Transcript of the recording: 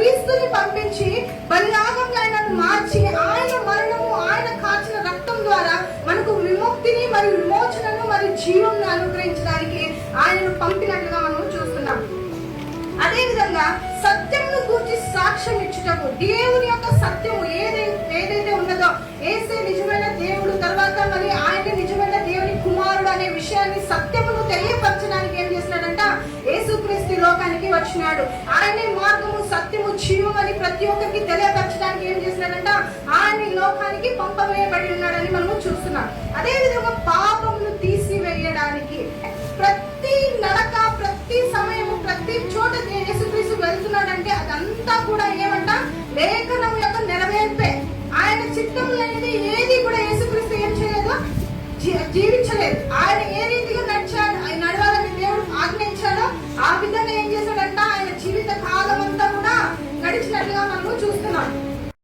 క్రీస్తుని పంపించి బలియాగంగా ఆయనను మార్చి ఆయన మరణము, ఆయన కాచిన రక్తం ద్వారా మనకు విముక్తిని మరియు విమోచనను మరియు జీవమును అనుగ్రహించడానికి ఆయనను పంపినట్లుగా మనం చూస్తున్నాం. అదే విధంగా సత్యమును గూర్చి సాక్ష్యం ఇచ్చుటకు, దేవుని యొక్క సత్యము ఏదైతే ఉన్నదో, యేసే నిజమైన దేవుడు, తర్వాత మరి ఆయన నిజమైన దేవుని కుమారుడు అనే విషయాన్ని, సత్యమును తెలియపరచడానికి ఏం చేస్తున్నాడంట, యేసుక్రీస్తు లోకానికి వచ్చినాడు. ఆయనే మార్గము, సత్యము, జీవం అని ప్రతి ఒక్కరికి తెలియపరచడానికి ఏం చేస్తున్నాడంట, ఆయన ఈ లోకానికి పంపవేయబడి ఉన్నాడని మనము చూస్తున్నాం. అదే విధంగా పాపమును తీసివేయడానికి ప్రతి నడక, ప్రతి సమయము, ప్రతి చోట యేసుక్రీస్తు వెళ్తున్నాడంటే అదంతా కూడా ఏమంట, లేఖనం యొక్క నెరవేర్పే. ఆయన చిత్తం లేనిది ఏది కూడా యేసుక్రీస్తు ఏం చేయలేదు, జీవించలేదు. ఆయన ఏ రీతిగా నడవాలని దేవుడు ఆజ్ఞయించాడో ఆ విధంగా